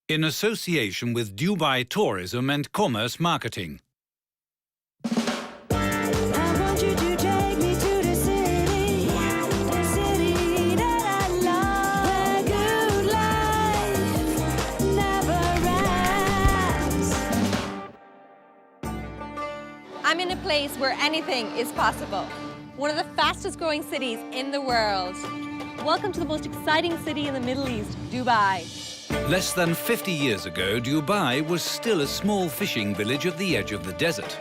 in association with Dubai Tourism and Commerce Marketing. I want you to take me to the city that I love, where good life never ends. I'm in a place where anything is possible. One of the fastest growing cities in the world. Welcome to the most exciting city in the Middle East, Dubai. Less than 50 years ago, Dubai was still a small fishing village at the edge of the desert.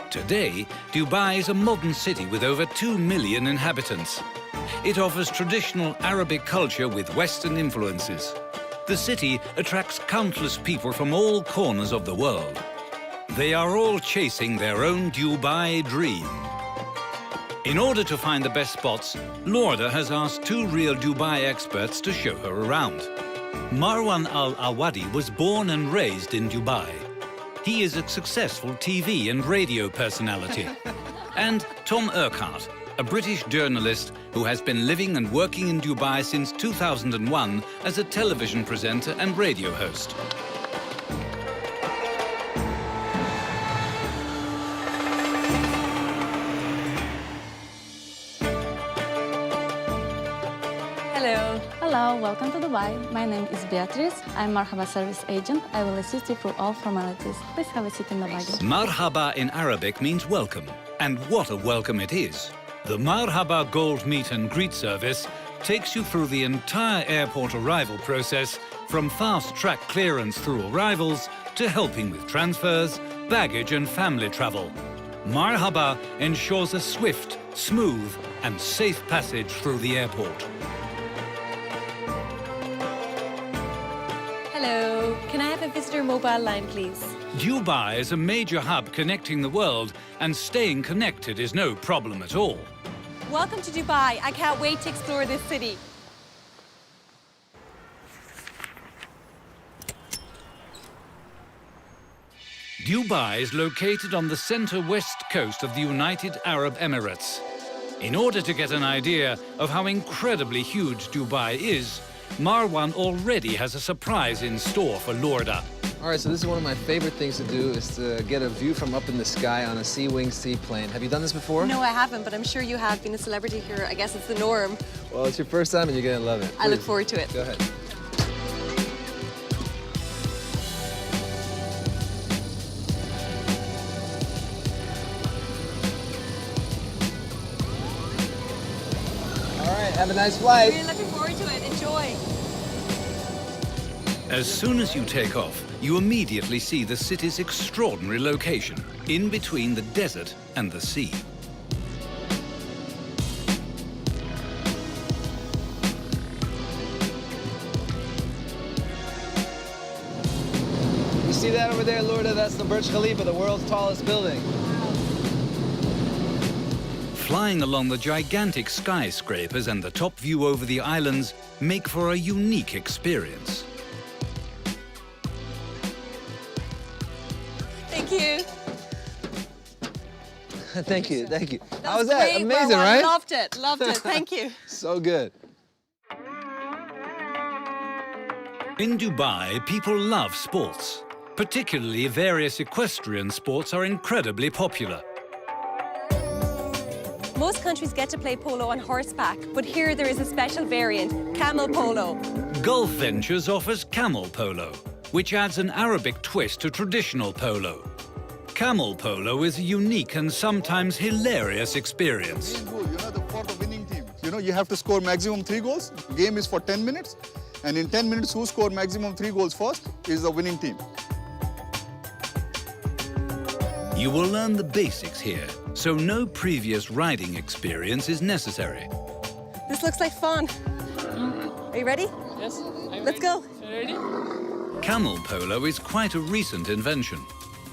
Today, Dubai is a modern city with over 2 million inhabitants. It offers traditional Arabic culture with Western influences. The city attracts countless people from all corners of the world. They are all chasing their own Dubai dream. In order to find the best spots, Lorda has asked 2 real Dubai experts to show her around. Marwan Al-Awadi was born and raised in Dubai. He is a successful TV and radio personality. And Tom Urquhart, a British journalist who has been living and working in Dubai since 2001 as a television presenter and radio host. Hello. Hello, welcome to Dubai. My name is Beatrice. I'm Marhaba service agent. I will assist you through all formalities. Please have a seat in the wagon. Marhaba in Arabic means welcome, and what a welcome it is. The Marhaba Gold Meet and Greet service takes you through the entire airport arrival process, from fast-track clearance through arrivals to helping with transfers, baggage and family travel. Marhaba ensures a swift, smooth and safe passage through the airport. Hello. Can I have a visitor mobile line, please? Dubai is a major hub connecting the world, and staying connected is no problem at all. Welcome to Dubai. I can't wait to explore this city. Dubai is located on the center-west coast of the United Arab Emirates. In order to get an idea of how incredibly huge Dubai is, Marwan already has a surprise in store for Lorda. All right, so this is one of my favorite things to do, is to get a view from up in the sky on a Sea-Wing seaplane. Have you done this before? No, I haven't, but I'm sure you have. Been a celebrity here, I guess it's the norm. Well, it's your first time and you're gonna love it. I look Please, forward to it. Go ahead. All right, have a nice flight. Really looking forward to it. Enjoy. As soon as you take off, you immediately see the city's extraordinary location, in between the desert and the sea. You see that over there, Lorda? That's the Burj Khalifa, the world's tallest building. Flying along the gigantic skyscrapers and the top view over the islands make for a unique experience. Thank you. Thank you, thank you. How was was that? great, Amazing, Marwan. right? Loved it. Loved it. Thank you. So good. In Dubai, people love sports. Particularly various equestrian sports are incredibly popular. Most countries get to play polo on horseback, but here there is a special variant, camel polo. Gulf Ventures offers camel polo, which adds an Arabic twist to traditional polo. Camel polo is a unique and sometimes hilarious experience. You know, for the winning team, you have to score maximum 3 goals. Game is for 10 minutes. And in 10 minutes, who scored maximum 3 goals first is the winning team. You will learn the basics here, so no previous riding experience is necessary. This looks like fun. Are you ready? Yes. Let's go. Ready? Camel polo is quite a recent invention,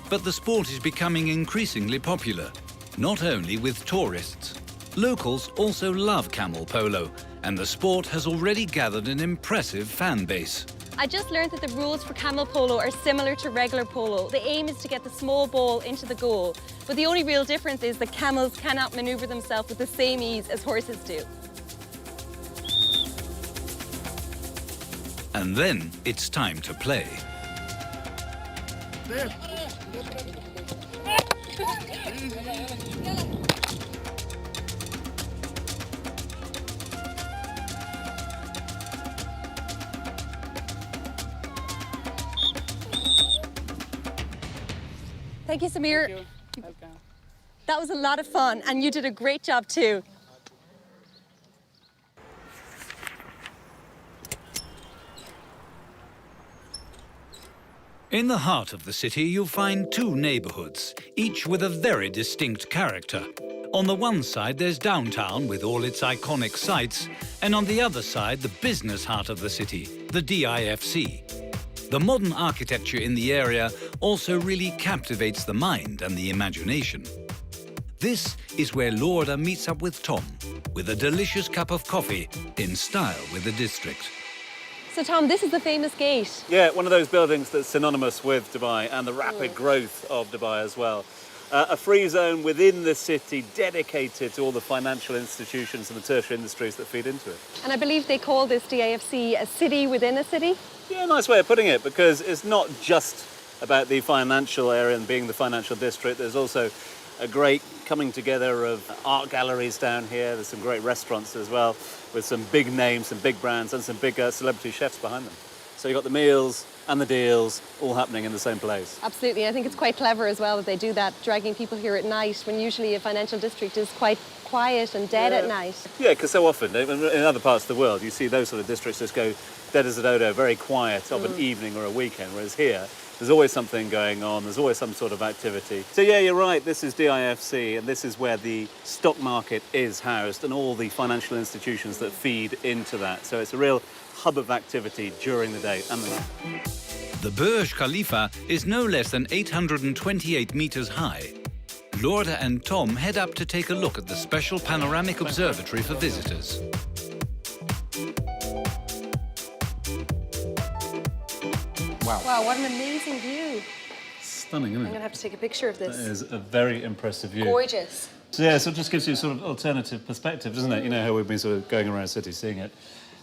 but the sport is becoming increasingly popular, not only with tourists. Locals also love camel polo, and the sport has already gathered an impressive fan base. I just learned that the rules for camel polo are similar to regular polo. The aim is to get the small ball into the goal, but the only real difference is that camels cannot maneuver themselves with the same ease as horses do. And then it's time to play. Thank you, Samir. That was a lot of fun, and you did a great job too. In the heart of the city, you'll find two neighborhoods, each with a very distinct character. On the one side, there's downtown with all its iconic sights, and on the other side, the business heart of the city, the DIFC. The modern architecture in the area also really captivates the mind and the imagination. This is where Lorda meets up with Tom, with a delicious cup of coffee in style with the district. So Tom, this is the famous gate. Yeah, one of those buildings that's synonymous with Dubai and the rapid growth of Dubai as well. A free zone within the city dedicated to all the financial institutions and the tertiary industries that feed into it. And I believe they call this DIFC a city within a city. Yeah, nice way of putting it, because it's not just about the financial area and being the financial district. There's also a great coming together of art galleries down here. There's some great restaurants as well, with some big names, some big brands, and some big celebrity chefs behind them. So you've got the meals and the deals all happening in the same place. Absolutely. I think it's quite clever as well that they do that, dragging people here at night, when usually a financial district is quite quiet and dead at night. Yeah, because so often in other parts of the world, you see those sort of districts just go dead as a dodo, very quiet of an evening or a weekend, whereas here, there's always something going on, there's always some sort of activity. So yeah, you're right, this is DIFC, and this is where the stock market is housed and all the financial institutions that feed into that. So it's a real hub of activity during the day and the night. The Burj Khalifa is no less than 828 meters high. Lorda and Tom head up to take a look at the special panoramic observatory for visitors. Wow, what an amazing view. Stunning, isn't I'm going to have to take a picture of this. That is a very impressive view. Gorgeous. So yeah, so it just gives you sort of alternative perspective, doesn't it? You know how we've been sort of going around the city seeing it.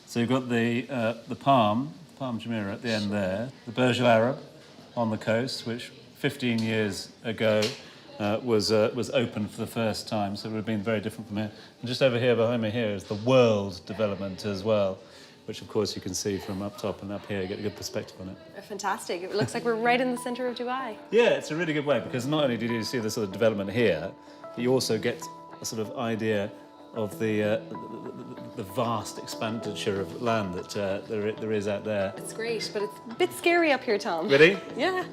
So you've got the Palm Jumeirah at the end there, the Burj Al Arab on the coast, which 15 years ago was opened for the first time, so it would have been very different from here. And just over here, behind me here, is the World Development as well, which of course you can see from up top, and up here you get a good perspective on it. Fantastic. It looks like we're right in the centre of Dubai. Yeah, it's a really good way, because not only do you see the sort of development here, but you also get a sort of idea of the vast expenditure of land that there is out there. It's great, but it's a bit scary up here, Tom. Really? Yeah.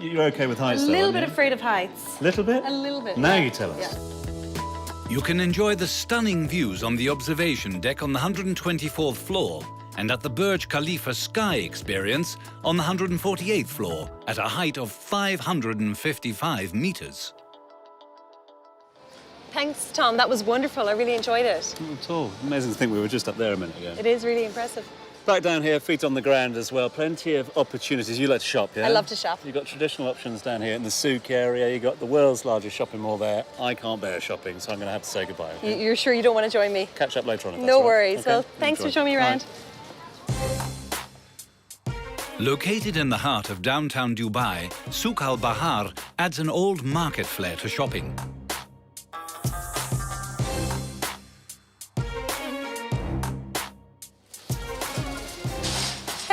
You're okay with heights, A though, little aren't bit you? afraid of heights. Little bit? A little bit. Now yeah. you tell us. Yeah. You can enjoy the stunning views on the observation deck on the 124th floor and at the Burj Khalifa Sky Experience on the 148th floor at a height of 555 meters. Thanks, Tom. That was wonderful. I really enjoyed it. Not at all. Amazing to think we were just up there a minute ago. It is really impressive. Back down here, feet on the ground as well. Plenty of opportunities. You like to shop, yeah? I love to shop. You've got traditional options down here in the souk area. You've got the world's largest shopping mall there. I can't bear shopping, so I'm going to have to say goodbye. Okay? You're sure you don't want to join me? Catch up later on. If that's No all right. worries. Okay? Well, thanks for Enjoy. showing me around. Located in the heart of downtown Dubai, Souk al-Bahar adds an old market flair to shopping.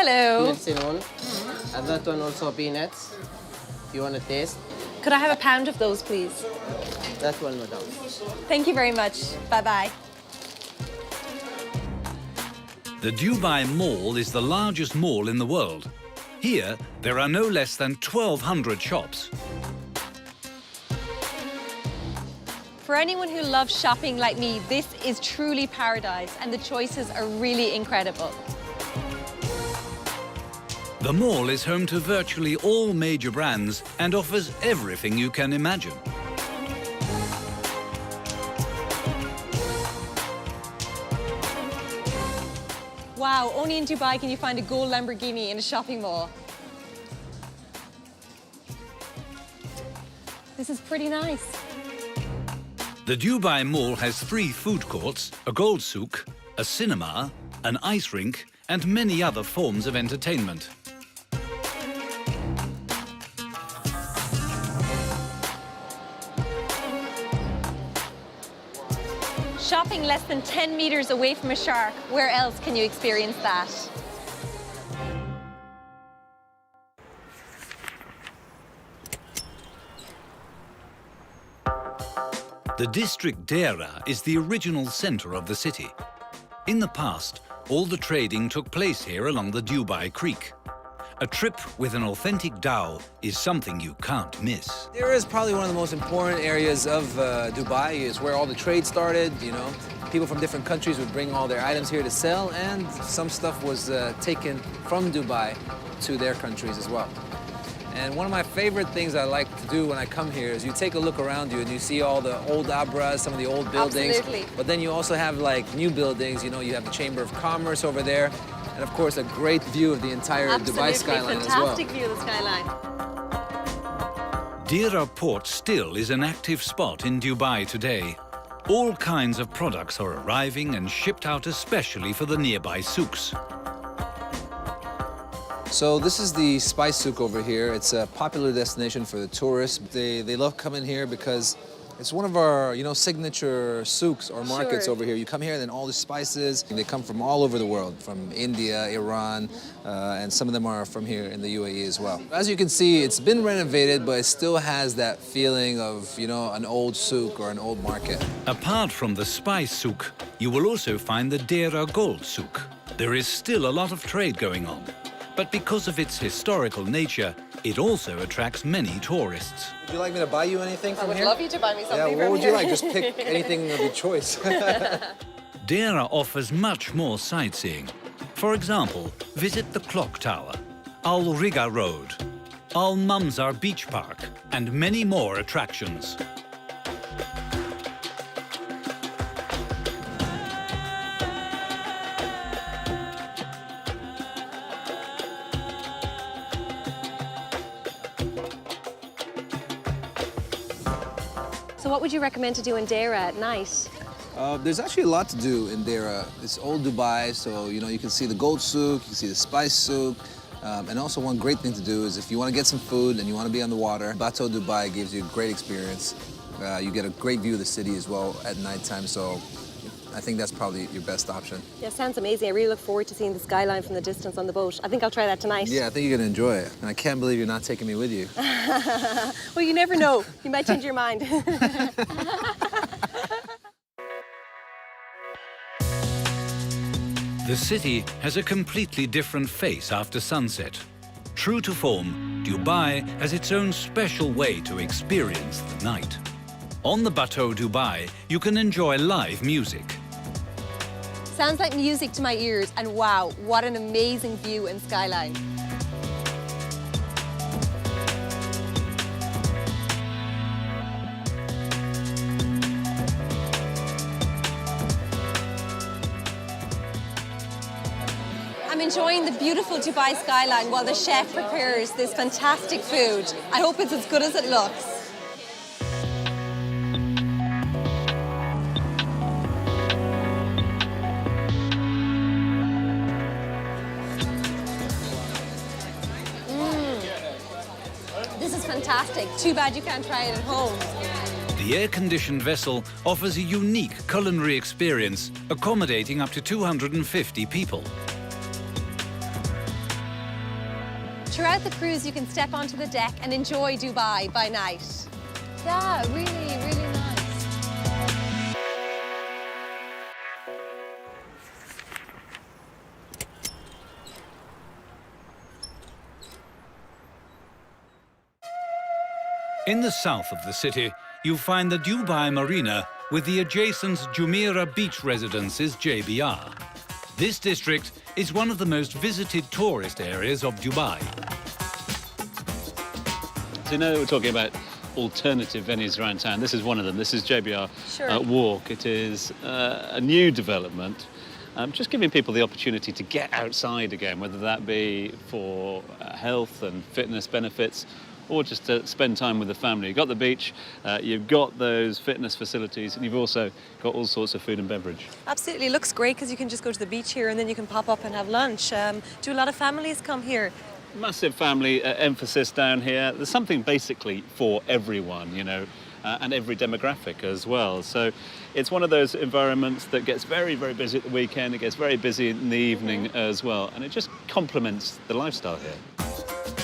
Hello. cinnamon. And that one also peanuts. You want to taste? Could I have a pound of those, please? That one, madam. Thank you very much. Bye-bye. The Dubai Mall is the largest mall in the world. Here, there are no less than 1,200 shops. For anyone who loves shopping like me, this is truly paradise, and the choices are really incredible. The mall is home to virtually all major brands and offers everything you can imagine. Wow, only in Dubai can you find a gold Lamborghini in a shopping mall. This is pretty nice. The Dubai Mall has 3 food courts, a gold souk, a cinema, an ice rink, and many other forms of entertainment. Shopping less than 10 meters away from a shark, where else can you experience that? The district Dera is the original centre of the city. In the past, all the trading took place here along the Dubai Creek. A trip with an authentic dhow is something you can't miss. Dera is probably one of the most important areas of Dubai. It's where all the trade started, you know. People from different countries would bring all their items here to sell, and some stuff was taken from Dubai to their countries as well. And one of my favorite things I like to do when I come here is you take a look around you and you see all the old abras, some of the old buildings. Absolutely. But then you also have like new buildings, you know, you have the Chamber of Commerce over there, and of course a great view of the entire Dubai skyline as well. Fantastic view of the skyline. Dera Port still is an active spot in Dubai today. All kinds of products are arriving and shipped out especially for the nearby souks. So this is the spice souk over here. It's a popular destination for the tourists. They love coming here because it's one of our, you know, signature souks or markets Sure. over here. You come here and then all the spices, they come from all over the world, from India, Iran, and some of them are from here in the UAE as well. As you can see, it's been renovated, but it still has that feeling of, you know, an old souk or an old market. Apart from the spice souk, you will also find the Dera Gold souk. There is still a lot of trade going on. But because of its historical nature, it also attracts many tourists. Would you like me to buy you anything from here? I would love you to buy me something Yeah, from what would here. you like? Just pick anything of your choice. Dera offers much more sightseeing. For example, visit the Clock Tower, Al Riga Road, Al Mamzar Beach Park, and many more attractions. So what would you recommend to do in Dera at night? There's actually a lot to do in Dera. It's old Dubai, so you know you can see the gold souk, you can see the spice souk, and also one great thing to do is if you want to get some food and you want to be on the water, Bateau Dubai gives you a great experience. You get a great view of the city as well at nighttime, so I think that's probably your best option. Yeah, sounds amazing. I really look forward to seeing the skyline from the distance on the boat. I think I'll try that tonight. Yeah, I think you're gonna enjoy it, and I can't believe you're not taking me with you. Well, you never know. You might change your mind. The city has a completely different face after sunset. True to form, Dubai has its own special way to experience the night. On the Bateau Dubai, you can enjoy live music. Sounds like music to my ears, and wow, what an amazing view and skyline. I'm enjoying the beautiful Dubai skyline while the chef prepares this fantastic food. I hope it's as good as it looks. This is fantastic. Too bad you can't try it at home. The air-conditioned vessel offers a unique culinary experience, accommodating up to 250 people. Throughout the cruise, you can step onto the deck and enjoy Dubai by night. Yeah, really, really nice. In the south of the city, you find the Dubai Marina with the adjacent Jumeirah Beach Residences JBR. This district is one of the most visited tourist areas of Dubai. So you know we're talking about alternative venues around town. This is one of them. This is JBR Sure. Walk. It is a new development, just giving people the opportunity to get outside again, whether that be for health and fitness benefits or just to spend time with the family. You've got the beach, you've got those fitness facilities, and you've also got all sorts of food and beverage. Absolutely, looks great because you can just go to the beach here and then you can pop up and have lunch. Do a lot of families come here? Massive family emphasis down here. There's something basically for everyone, you know. and every demographic as well. So it's one of those environments that gets very, very busy at the weekend, it gets very busy in the evening as well, and it just complements the lifestyle here.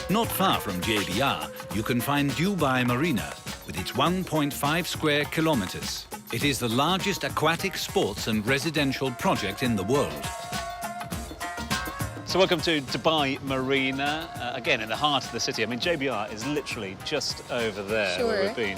Not far from JBR, you can find Dubai Marina with its 1.5 square kilometers. It is the largest aquatic sports and residential project in the world. So welcome to Dubai Marina, again in the heart of the city. I mean, JBR is literally just over there where we've been.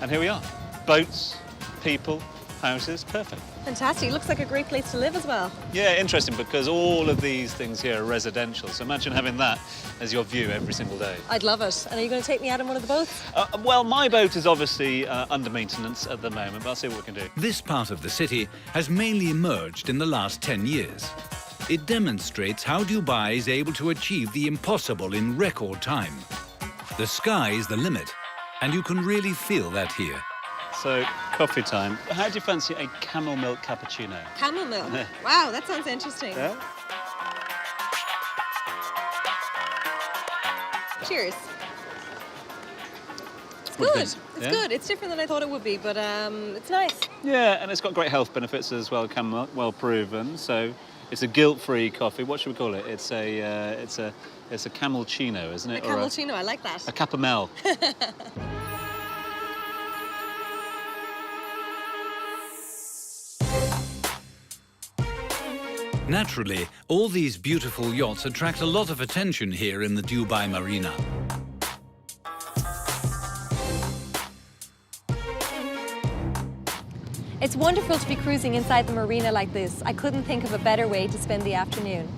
And here we are. Boats, people, houses, perfect. Fantastic. Looks like a great place to live as well. Yeah, interesting because all of these things here are residential. So imagine having that as your view every single day. I'd love it. And are you going to take me out on one of the boats? Well, my boat is obviously under maintenance at the moment, but I'll see what we can do. This part of the city has mainly emerged in the last 10 years. It demonstrates how Dubai is able to achieve the impossible in record time. The sky is the limit, and you can really feel that here. So, coffee time. How do you fancy a camel milk cappuccino? Camel milk? Wow, that sounds interesting. Yeah? Cheers. It's What do you good. think? It's Yeah? good. It's different than I thought it would be, but it's nice. Yeah, and it's got great health benefits as well, camel milk, well proven. So it's a guilt-free coffee. What should we call it? It's a camelchino, isn't it? A camelchino, I like that. A capamel. Naturally, all these beautiful yachts attract a lot of attention here in the Dubai Marina. It's wonderful to be cruising inside the marina like this. I couldn't think of a better way to spend the afternoon.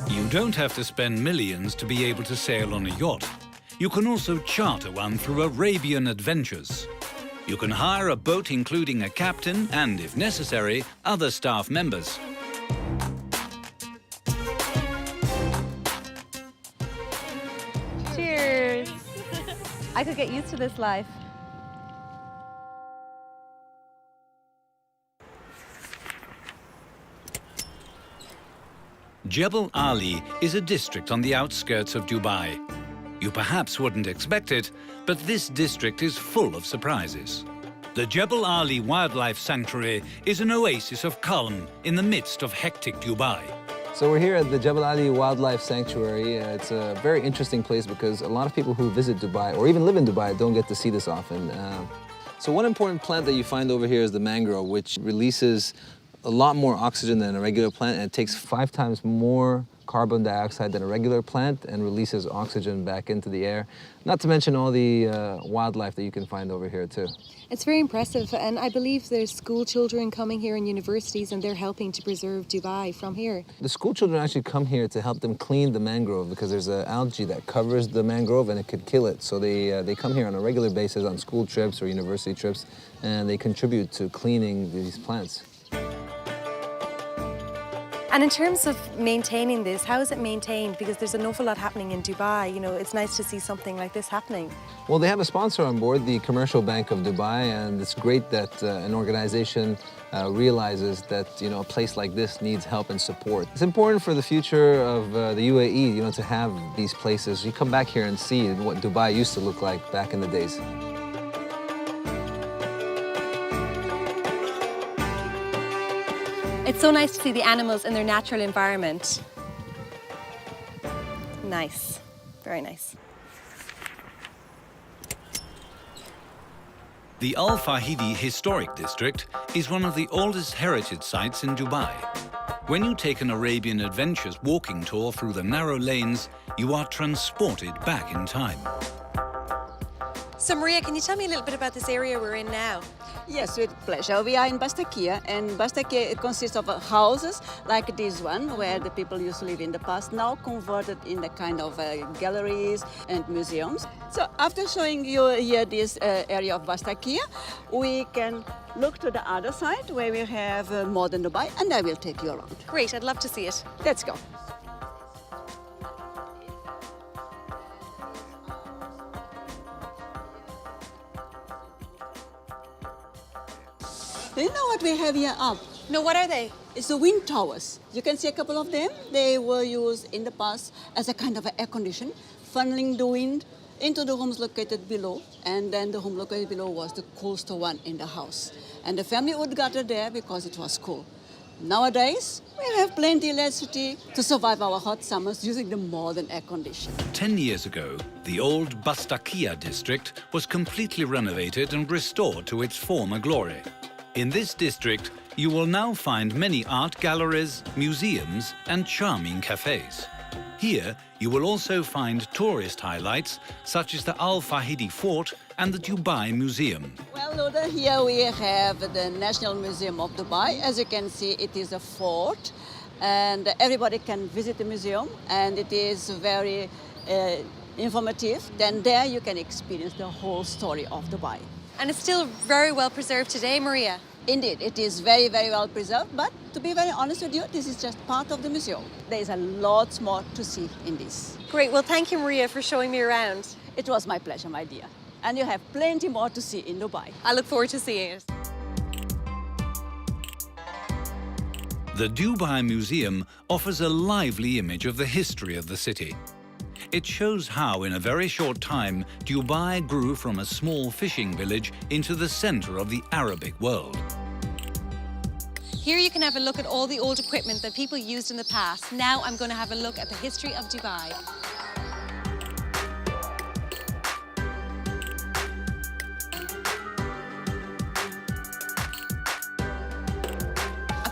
You don't have to spend millions to be able to sail on a yacht. You can also charter one through Arabian Adventures. You can hire a boat including a captain and, if necessary, other staff members. Cheers. I could get used to this life. Jebel Ali is a district on the outskirts of Dubai. You perhaps wouldn't expect it, but this district is full of surprises. The Jebel Ali Wildlife Sanctuary is an oasis of calm in the midst of hectic Dubai. So we're here at the Jebel Ali Wildlife Sanctuary. It's a very interesting place because a lot of people who visit Dubai or even live in Dubai don't get to see this often. So one important plant that you find over here is the mangrove, which releases a lot more oxygen than a regular plant, and it takes 5 times more carbon dioxide than a regular plant and releases oxygen back into the air. Not to mention all the wildlife that you can find over here too. It's very impressive, and I believe there's school children coming here and universities, and they're helping to preserve Dubai from here. The school children actually come here to help them clean the mangrove because there's an algae that covers the mangrove and it could kill it. So they come here on a regular basis on school trips or university trips, and they contribute to cleaning these plants. And in terms of maintaining this, how is it maintained? Because there's an awful lot happening in Dubai. You know, it's nice to see something like this happening. Well, they have a sponsor on board, the Commercial Bank of Dubai, and it's great that an organization realizes that, you know, a place like this needs help and support. It's important for the future of the UAE, you know, to have these places. You come back here and see what Dubai used to look like back in the days. It's so nice to see the animals in their natural environment. Nice, very nice. The Al Fahidi Historic District is one of the oldest heritage sites in Dubai. When you take an Arabian Adventures walking tour through the narrow lanes, you are transported back in time. So Maria, can you tell me a little bit about this area we're in now? Yes, with pleasure. We are in Bastakia, and Bastakia, it consists of houses like this one, where the people used to live in the past, now converted in the kind of galleries and museums. So after showing you here this area of Bastakia, we can look to the other side where we have modern Dubai, and I will take you around. Great, I'd love to see it. Let's go. Do you know what we have here up? No, what are they? It's the wind towers. You can see a couple of them. They were used in the past as a kind of air condition, funneling the wind into the rooms located below, and then the room located below was the coolest one in the house. And the family would gather there because it was cool. Nowadays, we have plenty of electricity to survive our hot summers using the modern air conditioning. 10 years ago, the old Dhista district was completely renovated and restored to its former glory. In this district, you will now find many art galleries, museums and charming cafes. Here, you will also find tourist highlights such as the Al Fahidi Fort and the Dubai Museum. Well, Luda, here we have the National Museum of Dubai. As you can see, it is a fort, and everybody can visit the museum, and it is very informative. Then there you can experience the whole story of Dubai. And it's still very well preserved today, Maria. Indeed, it is very, very well preserved, but to be very honest with you, this is just part of the museum. There is a lot more to see in this. Great, well thank you, Maria, for showing me around. It was my pleasure, my dear. And you have plenty more to see in Dubai. I look forward to seeing it. The Dubai Museum offers a lively image of the history of the city. It shows how, in a very short time, Dubai grew from a small fishing village into the center of the Arabic world. Here you can have a look at all the old equipment that people used in the past. Now I'm going to have a look at the history of Dubai.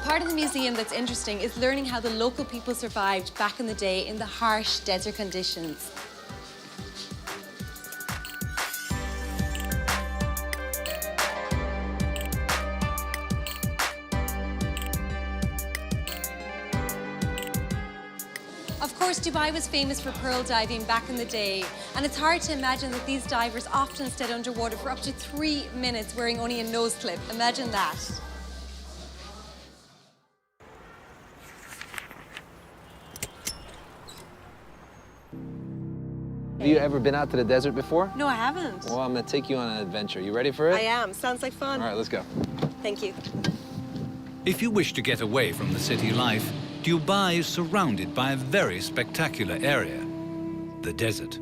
Part of the museum that's interesting is learning how the local people survived back in the day in the harsh desert conditions. Of course, Dubai was famous for pearl diving back in the day, and it's hard to imagine that these divers often stayed underwater for up to 3 minutes wearing only a nose clip. Imagine that. Have you ever been out to the desert before? No, I haven't. Well, I'm going to take you on an adventure. You ready for it? I am. Sounds like fun. All right, let's go. Thank you. If you wish to get away from the city life, Dubai is surrounded by a very spectacular area, the desert.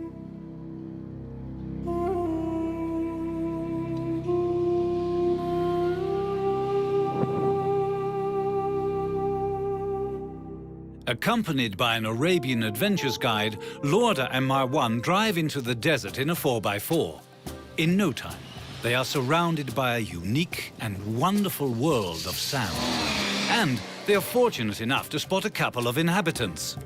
Accompanied by an Arabian adventures guide, Lorda and Marwan drive into the desert in a 4x4. In no time, they are surrounded by a unique and wonderful world of sound. And they are fortunate enough to spot a couple of inhabitants.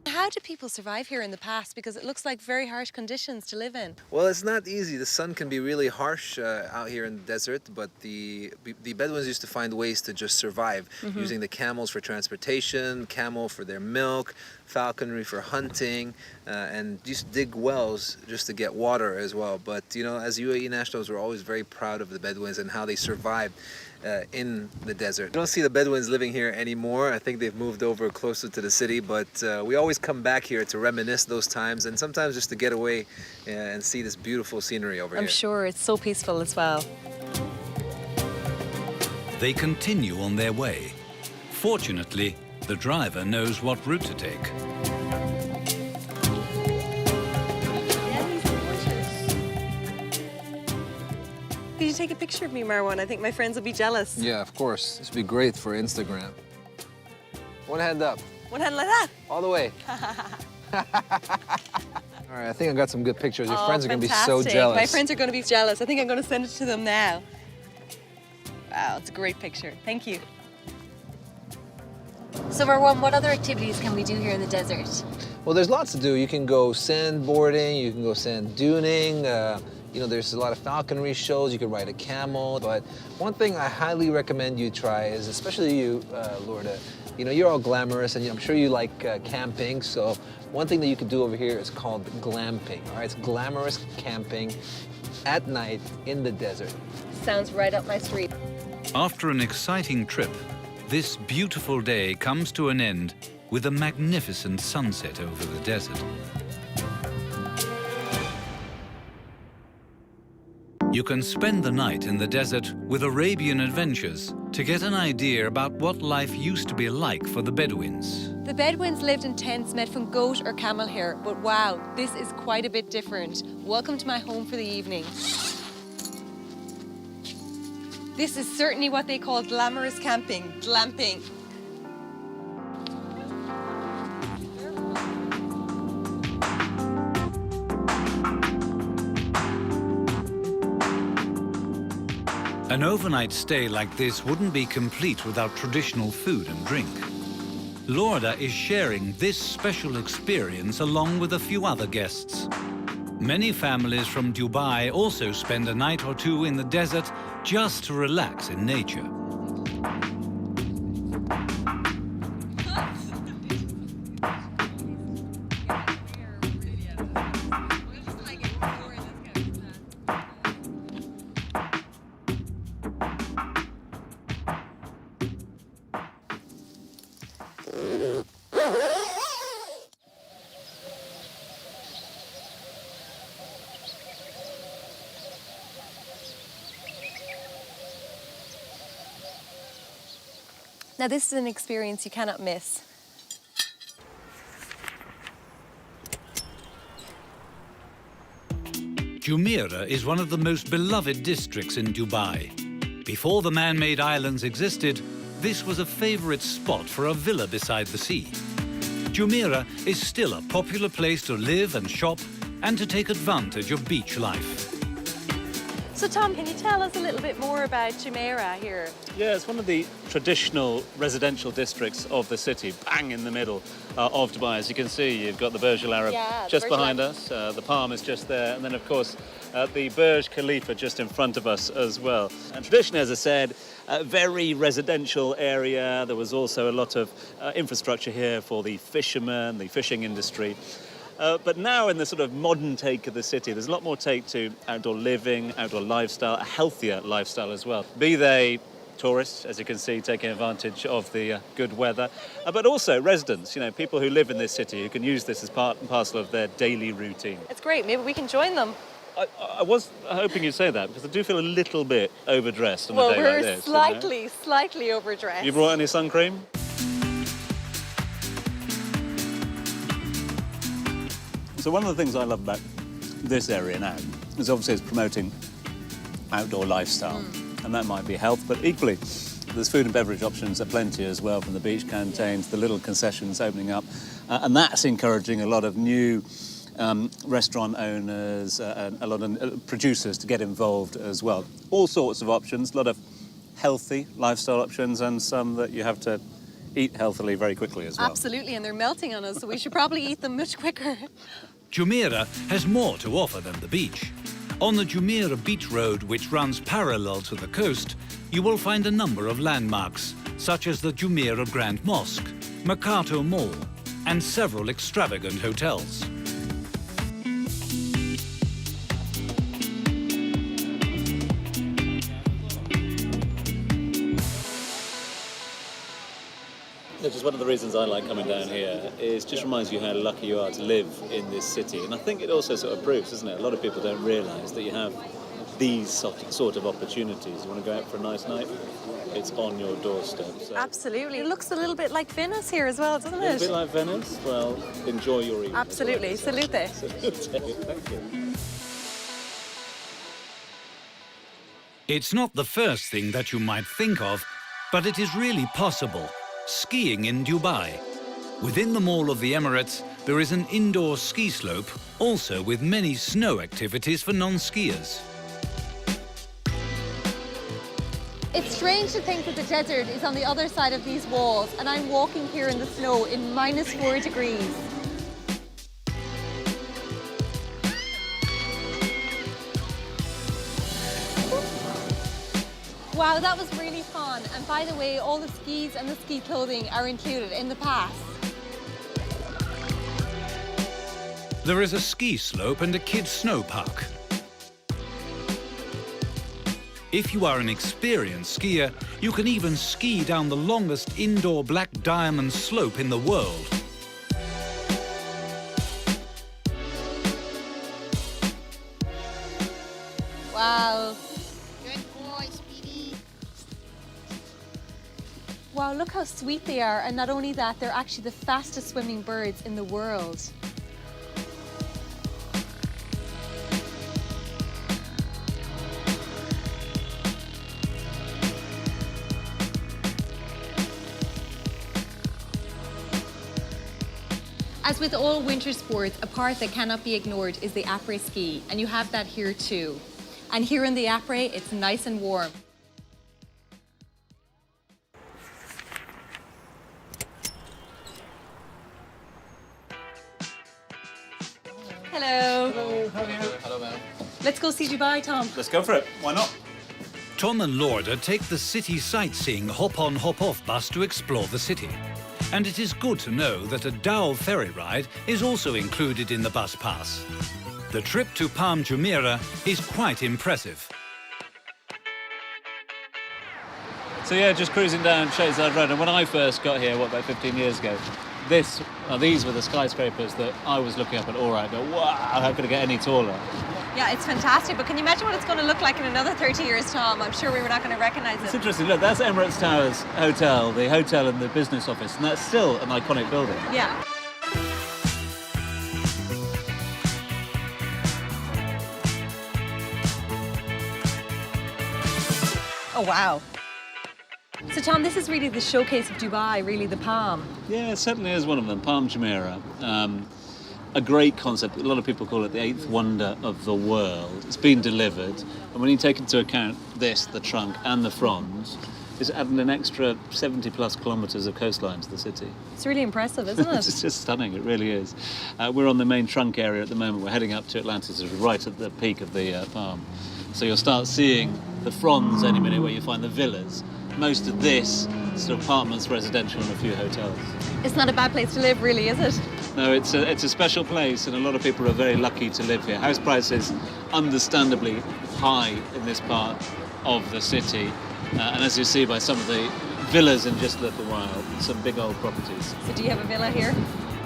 How do people survive here in the past? Because it looks like very harsh conditions to live in. Well, it's not easy. The sun can be really harsh out here in the desert, but the Bedouins used to find ways to just survive, using the camels for transportation, camel for their milk, falconry for hunting, and just dig wells just to get water as well. But, you know, as UAE nationals, we're always very proud of the Bedouins and how they survived in the desert. You don't see the Bedouins living here anymore. I think they've moved over closer to the city, but we always come back here to reminisce those times and sometimes just to get away and see this beautiful scenery over here. I'm sure it's so peaceful as well. They continue on their way. Fortunately, the driver knows what route to take. Could you take a picture of me, Marwan? I think my friends will be jealous. Yeah, of course. This would be great for Instagram. One hand up. One hand like that. All the way. All right, I think I got some good pictures. Your friends are going to be so fantastic. jealous. My friends are going to be jealous. I think I'm going to send it to them now. Wow, it's a great picture. Thank you. So Marwan, what other activities can we do here in the desert? Well, there's lots to do. You can go sandboarding, you can go sand duning, you know, there's a lot of falconry shows, you can ride a camel. But one thing I highly recommend you try is, especially you, Lorda, you know, you're all glamorous and I'm sure you like camping. So one thing that you could do over here is called glamping, all right? It's glamorous camping at night in the desert. Sounds right up my street. After an exciting trip, this beautiful day comes to an end with a magnificent sunset over the desert. You can spend the night in the desert with Arabian adventures to get an idea about what life used to be like for the Bedouins. The Bedouins lived in tents made from goat or camel hair, but wow, this is quite a bit different. Welcome to my home for the evening. This is certainly what they call glamorous camping, glamping. An overnight stay like this wouldn't be complete without traditional food and drink. Lorda is sharing this special experience along with a few other guests. Many families from Dubai also spend a night or two in the desert just to relax in nature. Now this is an experience you cannot miss. Jumeirah is one of the most beloved districts in Dubai. Before the man-made islands existed, this was a favorite spot for a villa beside the sea. Jumeirah is still a popular place to live and shop and to take advantage of beach life. So Tom, can you tell us a little bit more about Jumeirah here? Yeah, it's one of the traditional residential districts of the city, bang in the middle of Dubai. As you can see, you've got the Burj Al Arab just behind us, the Palm is just there, and then of course the Burj Khalifa just in front of us as well. And traditionally, as I said, a very residential area. There was also a lot of infrastructure here for the fishermen, the fishing industry. But now in the sort of modern take of the city, there's a lot more take to outdoor living, outdoor lifestyle, a healthier lifestyle as well. Be they tourists, as you can see, taking advantage of the good weather, but also residents, you know, people who live in this city who can use this as part and parcel of their daily routine. It's great, maybe we can join them. I was hoping you'd say that, because I do feel a little bit overdressed on a day like this. Well, we're slightly overdressed. You brought any sun cream? So one of the things I love about this area now is obviously it's promoting outdoor lifestyle. And that might be health, but equally, there's food and beverage options aplenty as well, from the beach canteens, the little concessions opening up. And that's encouraging a lot of new restaurant owners and a lot of producers to get involved as well. All sorts of options, a lot of healthy lifestyle options, and some that you have to eat healthily very quickly as well. Absolutely, and they're melting on us, so we should probably eat them much quicker. Jumeirah has more to offer than the beach. On the Jumeirah Beach Road, which runs parallel to the coast, you will find a number of landmarks, such as the Jumeirah Grand Mosque, Mercato Mall, and several extravagant hotels. Just one of the reasons I like coming down here is just reminds you how lucky you are to live in this city. And I think it also sort of proves, doesn't it? A lot of people don't realise that you have these sort of opportunities. You want to go out for a nice night? It's on your doorstep. So. Absolutely. It looks a little bit like Venice here as well, doesn't it? A little bit like Venice? Well, enjoy your evening. Absolutely. Salute. Salute. Thank you. It's not the first thing that you might think of, but it is really possible. Skiing in Dubai. Within the Mall of the Emirates, there is an indoor ski slope, also with many snow activities for non-skiers. It's strange to think that the desert is on the other side of these walls, and I'm walking here in the snow in -4 degrees. Wow, that was really fun. And by the way, all the skis and the ski clothing are included in the pass. There is a ski slope and a kids' snow park. If you are an experienced skier, you can even ski down the longest indoor black diamond slope in the world. Wow. Wow, look how sweet they are. And not only that, they're actually the fastest swimming birds in the world. As with all winter sports, a part that cannot be ignored is the après ski, and you have that here too. And here in the après, it's nice and warm. Hello. Hello, how are you? Hello, madam. Let's go see Dubai, Tom. Let's go for it. Why not? Tom and Lorda take the city sightseeing hop-on, hop-off bus to explore the city. And it is good to know that a dhow ferry ride is also included in the bus pass. The trip to Palm Jumeirah is quite impressive. So yeah, just cruising down Shadeside Road. And when I first got here, about 15 years ago, these were the skyscrapers that I was looking up at Aura. I go, wow, how could it get any taller? Yeah, it's fantastic, but can you imagine what it's going to look like in another 30 years, Tom? I'm sure we were not going to recognize It's it. interesting. Look, that's Emirates Towers Hotel, the hotel and the business office, and that's still an iconic building. Yeah. Oh, wow. So, Tom, this is really the showcase of Dubai, really the Palm. Yeah, it certainly is one of them, Palm Jumeirah. A great concept. A lot of people call it the eighth wonder of the world. It's been delivered, and when you take into account this, the trunk and the fronds, it's adding an extra 70 plus kilometres of coastline to the city. It's really impressive, isn't it? It's just stunning, it really is. We're on the main trunk area at the moment. We're heading up to Atlantis, right at the peak of the Palm. So you'll start seeing the fronds any minute where you find the villas. Most of this sort of apartments, residential, and a few hotels. It's not a bad place to live, really, is it? No, it's a special place, and a lot of people are very lucky to live here. House prices, understandably high in this part of the city, and as you see by some of the villas in just a little while, some big old properties. So do you have a villa here?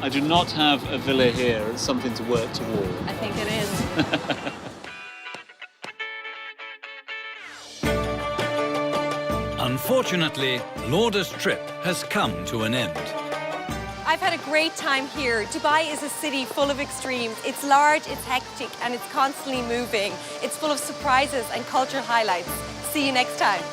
I do not have a villa here. It's something to work toward. I think it is. Unfortunately, Lorda's trip has come to an end. I've had a great time here. Dubai is a city full of extremes. It's large, it's hectic, and it's constantly moving. It's full of surprises and cultural highlights. See you next time.